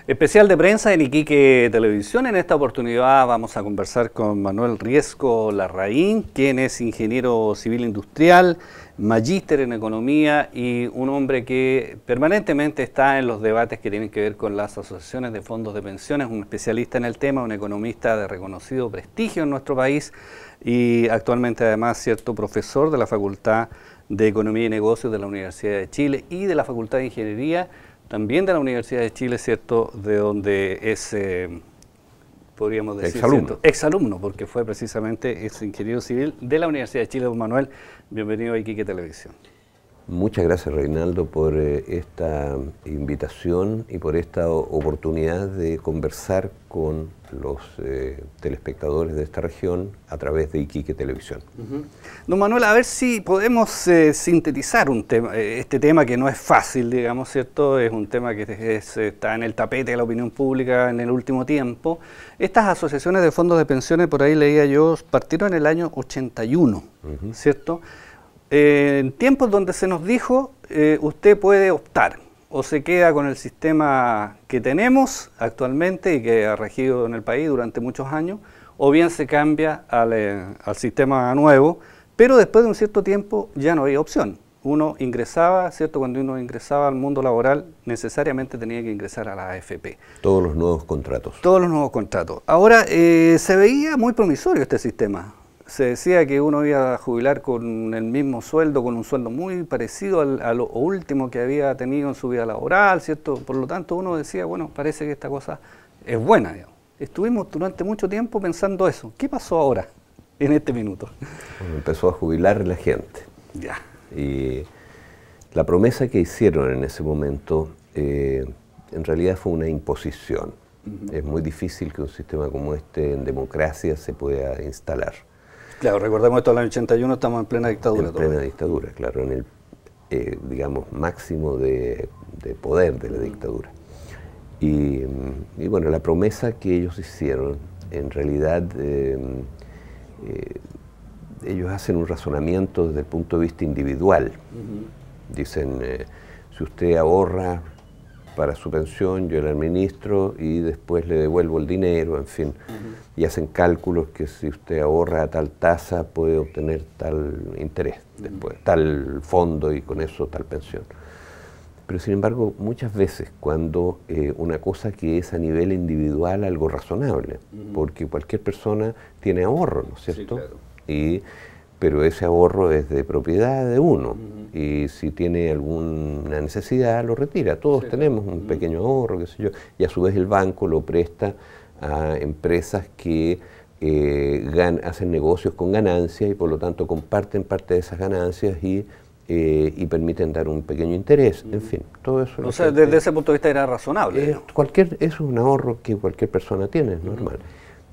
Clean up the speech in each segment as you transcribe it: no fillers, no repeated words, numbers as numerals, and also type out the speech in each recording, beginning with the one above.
Especial de prensa en Iquique Televisión. En esta oportunidad vamos a conversar con Manuel Riesco Larraín, quien es ingeniero civil industrial, magíster en economía y un hombre que permanentemente está en los debates que tienen que ver con las asociaciones de fondos de pensiones, un especialista en el tema, un economista de reconocido prestigio en nuestro país y actualmente además cierto profesor de la Facultad de Economía y Negocios de la Universidad de Chile y de la Facultad de Ingeniería también de la Universidad de Chile, ¿cierto? De donde es, podríamos decir, exalumno, porque fue precisamente ese ingeniero civil de la Universidad de Chile. Don Manuel, bienvenido a Iquique Televisión. Muchas gracias, Reinaldo, por esta invitación y por esta oportunidad de conversar con los telespectadores de esta región a través de Iquique Televisión. Don Manuel, a ver si podemos sintetizar este tema que no es fácil, digamos, ¿cierto? Es un tema que está en el tapete de la opinión pública en el último tiempo. Estas asociaciones de fondos de pensiones, por ahí leía yo, partieron en el año 81, ¿cierto? En tiempos donde se nos dijo, usted puede optar, o se queda con el sistema que tenemos actualmente y que ha regido en el país durante muchos años, o bien se cambia al sistema nuevo, pero después de un cierto tiempo ya no había opción. Uno ingresaba, ¿cierto? Cuando uno ingresaba al mundo laboral, necesariamente tenía que ingresar a la AFP. Todos los nuevos contratos. Todos los nuevos contratos. Ahora, se veía muy promisorio este sistema. Se decía que uno iba a jubilar con el mismo sueldo, con un sueldo muy parecido a lo último que había tenido en su vida laboral, ¿cierto? Por lo tanto, uno decía, bueno, parece que esta cosa es buena, digamos. Estuvimos durante mucho tiempo pensando eso. ¿Qué pasó ahora, en este minuto? Bueno, empezó a jubilar la gente. Ya. Y la promesa que hicieron en ese momento, en realidad fue una imposición. Es muy difícil que un sistema como este en democracia se pueda instalar. Claro, recordemos esto, en el año 81 estamos en plena dictadura. En plena dictadura, claro, en el, digamos, máximo de poder de la dictadura. Y bueno, la promesa que ellos hicieron, en realidad, ellos hacen un razonamiento desde el punto de vista individual. Dicen, si usted ahorra para su pensión, yo la administro y después le devuelvo el dinero, en fin. Y hacen cálculos que si usted ahorra a tal tasa puede obtener tal interés después, tal fondo y con eso tal pensión. Pero sin embargo, muchas veces cuando una cosa que es a nivel individual algo razonable, porque cualquier persona tiene ahorro, ¿no es cierto? Sí, claro. Pero ese ahorro es de propiedad de uno y si tiene alguna necesidad lo retira. Todos tenemos un pequeño ahorro, qué sé yo, y a su vez el banco lo presta a empresas que hacen negocios con ganancias y por lo tanto comparten parte de esas ganancias y permiten dar un pequeño interés. En fin, todo eso. O sea, desde ese punto de vista era razonable. Eso es un ahorro que cualquier persona tiene, es normal.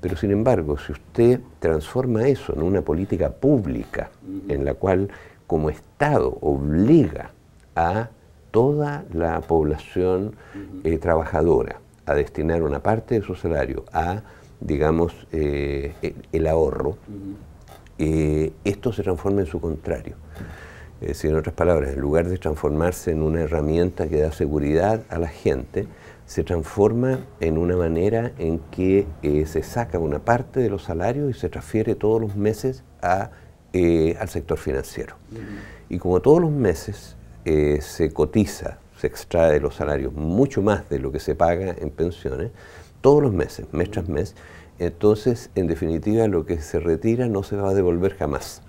Pero sin embargo, si usted transforma eso en una política pública en la cual como Estado obliga a toda la población trabajadora a destinar una parte de su salario a, digamos, el ahorro, esto se transforma en su contrario. Es decir, en otras palabras, en lugar de transformarse en una herramienta que da seguridad a la gente, se transforma en una manera en que se saca una parte de los salarios y se transfiere todos los meses al sector financiero. Y como todos los meses se cotiza, se extrae de los salarios mucho más de lo que se paga en pensiones, todos los meses, mes tras mes, entonces, en definitiva, lo que se retira no se va a devolver jamás,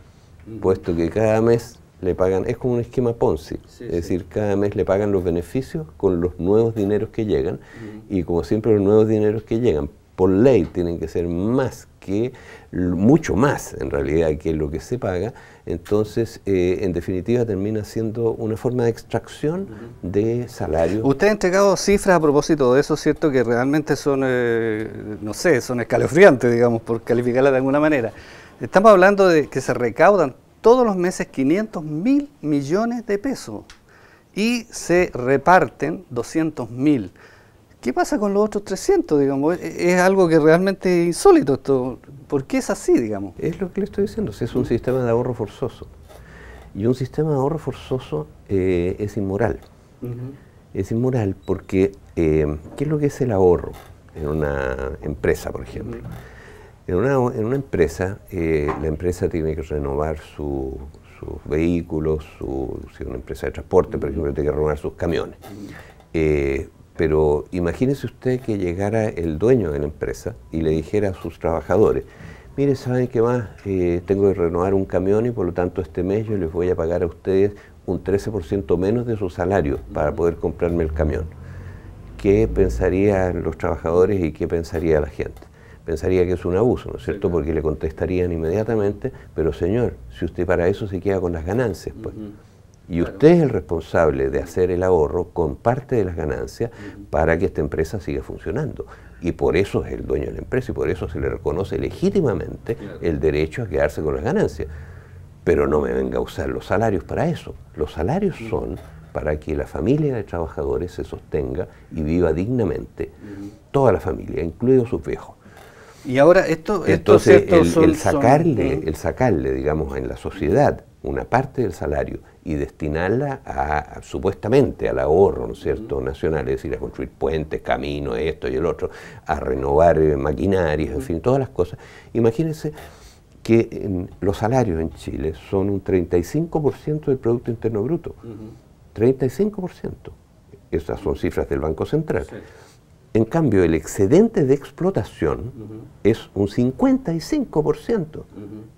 puesto que cada mes le pagan, es como un esquema Ponzi, es decir, cada mes le pagan los beneficios con los nuevos dineros que llegan y como siempre los nuevos dineros que llegan por ley tienen que ser mucho más en realidad que lo que se paga, entonces en definitiva termina siendo una forma de extracción de salario. Usted ha entregado cifras a propósito de eso, ¿cierto? Que realmente son, no sé, son escalofriantes, digamos, por calificarlas de alguna manera. Estamos hablando de que se recaudan todos los meses 500.000 millones de pesos y se reparten 200.000. ¿Qué pasa con los otros 300, digamos? Es algo que realmente es insólito esto. ¿Por qué es así, digamos? Es lo que le estoy diciendo, es un sistema de ahorro forzoso. Y un sistema de ahorro forzoso es inmoral. Es inmoral porque, ¿qué es lo que es el ahorro en una empresa, por ejemplo? En una empresa, la empresa tiene que renovar sus vehículos, si es una empresa de transporte, por ejemplo, tiene que renovar sus camiones. Pero imagínese usted que llegara el dueño de la empresa y le dijera a sus trabajadores: mire, ¿saben qué más? Tengo que renovar un camión y por lo tanto este mes yo les voy a pagar a ustedes un 13% menos de su salario para poder comprarme el camión. ¿Qué pensarían los trabajadores y qué pensaría la gente? Pensaría que es un abuso, ¿no es cierto? Porque le contestarían inmediatamente: pero señor, si usted para eso se queda con las ganancias, pues. Y usted es el responsable de hacer el ahorro con parte de las ganancias para que esta empresa siga funcionando. Y por eso es el dueño de la empresa y por eso se le reconoce legítimamente el derecho a quedarse con las ganancias. Pero no me venga a usar los salarios para eso. Los salarios son para que la familia de trabajadores se sostenga y viva dignamente. Toda la familia, incluidos sus viejos. Y ahora entonces el sacarle, digamos, en la sociedad una parte del salario y destinarla supuestamente al ahorro, ¿no es cierto?, nacional, es decir, a construir puentes, caminos, esto y el otro, a renovar maquinarias, en fin, todas las cosas. Imagínense que los salarios en Chile son un 35% del Producto Interno Bruto. 35%. Esas son cifras del Banco Central. Sí. En cambio, el excedente de explotación es un 55%.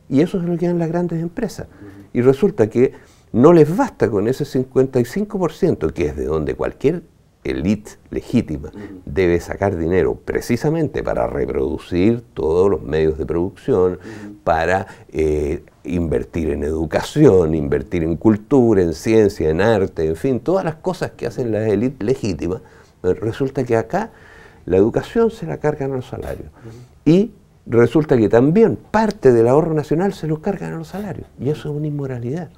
Y eso es lo que dan las grandes empresas. Y resulta que no les basta con ese 55%, que es de donde cualquier élite legítima debe sacar dinero precisamente para reproducir todos los medios de producción, para invertir en educación, invertir en cultura, en ciencia, en arte, en fin, todas las cosas que hacen las élites legítimas. Resulta que acá la educación se la cargan a los salarios. Y resulta que también parte del ahorro nacional se lo cargan a los salarios. Y eso es una inmoralidad.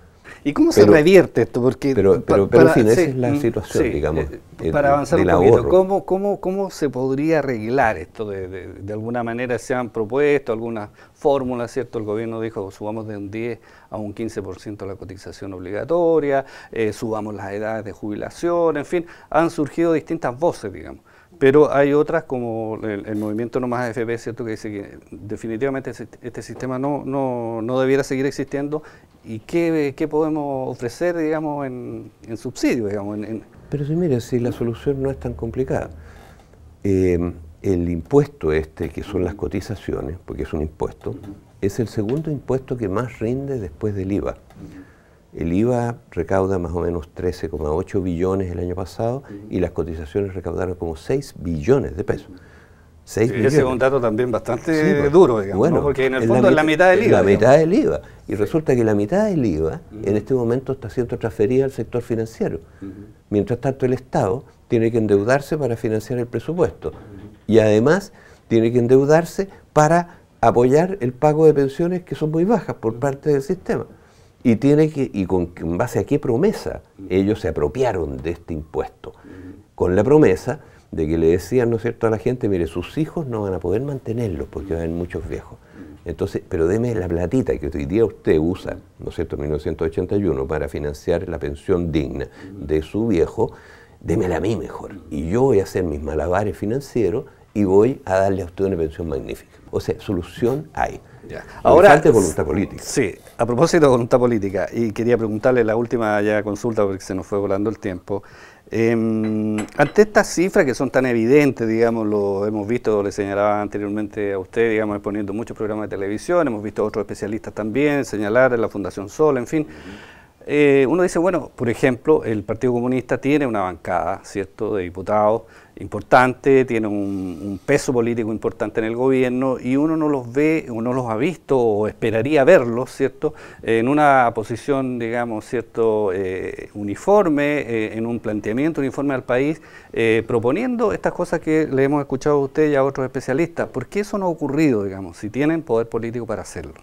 ¿Y cómo se revierte esto? Porque en fin, esa es la situación, digamos, para avanzar un poquito, ahorro. ¿Cómo se podría arreglar esto? De alguna manera se han propuesto algunas fórmulas, ¿cierto? El gobierno dijo: subamos de un 10 a un 15% la cotización obligatoria, subamos las edades de jubilación, en fin, han surgido distintas voces, digamos. Pero hay otras, como el movimiento No Más AFP, ¿cierto?, que dice que definitivamente este sistema no debiera seguir existiendo. ¿Y qué podemos ofrecer, digamos, en subsidio, digamos? Pero si mire, si la solución no es tan complicada. El impuesto que son las cotizaciones, porque es un impuesto, es el segundo impuesto que más rinde después del IVA. El IVA recauda más o menos 13,8 billones el año pasado y las cotizaciones recaudaron como 6 billones de pesos. 6 billones. Ese es un dato también bastante duro, digamos, bueno, ¿no? Porque en el fondo es la mitad del IVA. La mitad del IVA. Y resulta que la mitad del IVA en este momento está siendo transferida al sector financiero. Mientras tanto, el Estado tiene que endeudarse para financiar el presupuesto. Y además tiene que endeudarse para apoyar el pago de pensiones que son muy bajas por parte del sistema. Y con base a qué promesa ellos se apropiaron de este impuesto. Con la promesa de que le decían, ¿no es cierto?, a la gente: mire, sus hijos no van a poder mantenerlos porque van a haber muchos viejos. Entonces, pero deme la platita que hoy día usted usa, ¿no es cierto?, en 1981 para financiar la pensión digna de su viejo, démela a mí mejor. Y yo voy a hacer mis malabares financieros y voy a darle a usted una pensión magnífica. O sea, solución hay. Ahora, falta voluntad política. Sí, a propósito de voluntad política, y quería preguntarle la última ya consulta porque se nos fue volando el tiempo. Ante estas cifras que son tan evidentes, digamos, lo hemos visto, le señalaba anteriormente a usted, digamos, exponiendo muchos programas de televisión, hemos visto a otros especialistas también señalar en la Fundación Sol, en fin. Uno dice, bueno, por ejemplo, el Partido Comunista tiene una bancada, ¿cierto?, de diputados importante, tiene un peso político importante en el gobierno y uno no los ve, o no los ha visto, o esperaría verlos, ¿cierto?, en una posición, digamos, ¿cierto?, uniforme, en un planteamiento uniforme al país, proponiendo estas cosas que le hemos escuchado a usted y a otros especialistas. ¿Por qué eso no ha ocurrido, digamos, si tienen poder político para hacerlo?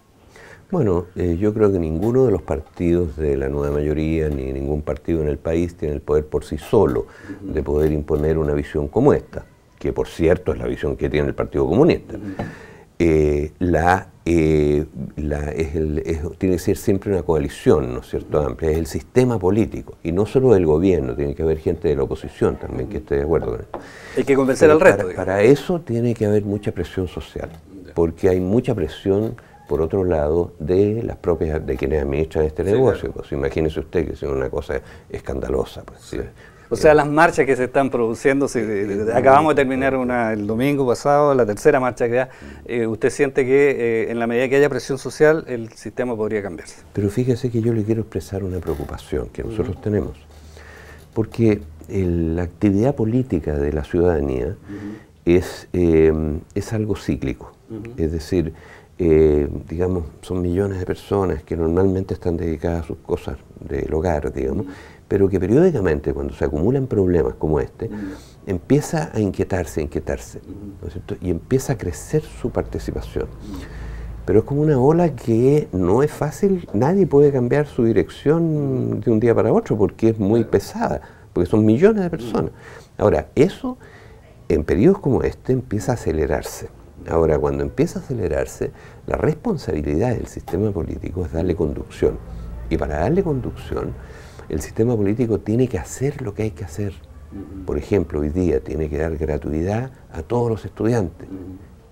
Bueno, yo creo que ninguno de los partidos de la nueva mayoría, ni ningún partido en el país tiene el poder por sí solo de poder imponer una visión como esta, que por cierto es la visión que tiene el Partido Comunista. La tiene que ser siempre una coalición, ¿no es cierto?, amplia, es el sistema político, y no solo del gobierno, tiene que haber gente de la oposición también que esté de acuerdo con esto. Hay que convencer al resto. Para eso tiene que haber mucha presión social, porque hay mucha presión, por otro lado, de las propias, de quienes administran este negocio. Claro. Pues imagínese usted que es una cosa escandalosa. Pues, sí. O sea, las marchas que se están produciendo, acabamos de terminar una el domingo pasado, la tercera marcha que da, ¿usted siente que en la medida que haya presión social el sistema podría cambiarse? Pero fíjese que yo le quiero expresar una preocupación que nosotros tenemos, porque la actividad política de la ciudadanía es algo cíclico, es decir, digamos, son millones de personas que normalmente están dedicadas a sus cosas del hogar, digamos, pero que periódicamente, cuando se acumulan problemas como este, empieza a inquietarse, ¿no es cierto? Y empieza a crecer su participación. Pero es como una ola que no es fácil, nadie puede cambiar su dirección de un día para otro porque es muy pesada, porque son millones de personas. Ahora, eso en periodos como este empieza a acelerarse. Ahora, cuando empieza a acelerarse, la responsabilidad del sistema político es darle conducción. Y para darle conducción, el sistema político tiene que hacer lo que hay que hacer. Por ejemplo, hoy día tiene que dar gratuidad a todos los estudiantes.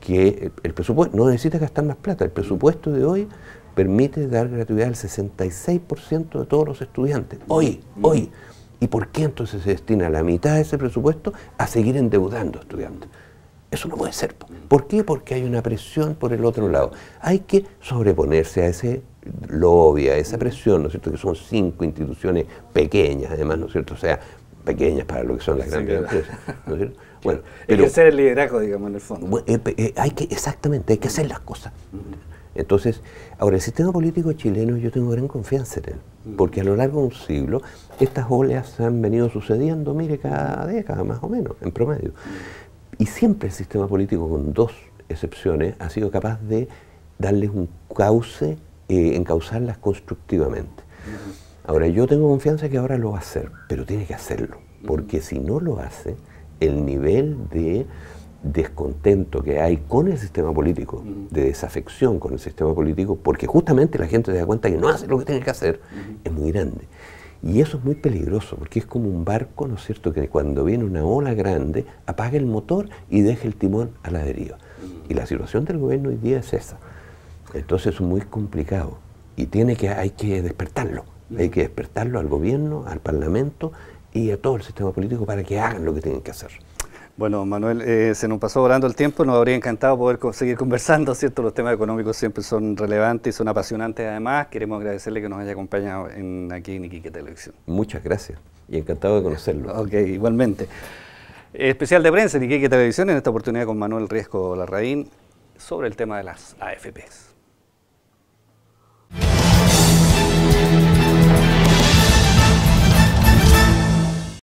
Que el presupuesto no necesita gastar más plata. El presupuesto de hoy permite dar gratuidad al 66% de todos los estudiantes. Hoy. ¿Y por qué entonces se destina la mitad de ese presupuesto a seguir endeudando a estudiantes? Eso no puede ser. ¿Por qué? Porque hay una presión por el otro lado. Hay que sobreponerse a ese lobby, a esa presión, ¿no es cierto? Que son 5 instituciones pequeñas, además, ¿no es cierto? O sea, pequeñas para lo que son las grandes empresas, ¿no es cierto? Bueno, pero ejercer el liderazgo, digamos, en el fondo. Exactamente, hay que hacer las cosas. Entonces, ahora, el sistema político chileno, yo tengo gran confianza en él, porque a lo largo de un siglo, estas oleas han venido sucediendo, mire, cada década más o menos, en promedio. Y siempre el sistema político, con 2 excepciones, ha sido capaz de darles un cauce, encauzarlas constructivamente. Ahora, yo tengo confianza que ahora lo va a hacer, pero tiene que hacerlo, porque si no lo hace, el nivel de descontento que hay con el sistema político, de desafección con el sistema político, porque justamente la gente se da cuenta que no hace lo que tiene que hacer, es muy grande. Y eso es muy peligroso, porque es como un barco, ¿no es cierto?, que cuando viene una ola grande, apaga el motor y deja el timón a la deriva. Y la situación del gobierno hoy día es esa. Entonces es muy complicado y hay que despertarlo. Hay que despertarlo al gobierno, al parlamento y a todo el sistema político para que hagan lo que tienen que hacer. Bueno, Manuel, se nos pasó volando el tiempo, nos habría encantado poder seguir conversando, ¿cierto? Los temas económicos siempre son relevantes y son apasionantes además. Queremos agradecerle que nos haya acompañado aquí en Iquique Televisión. Muchas gracias y encantado de conocerlo. Ok, igualmente. Especial de prensa en Iquique Televisión, en esta oportunidad con Manuel Riesco Larraín, sobre el tema de las AFPs.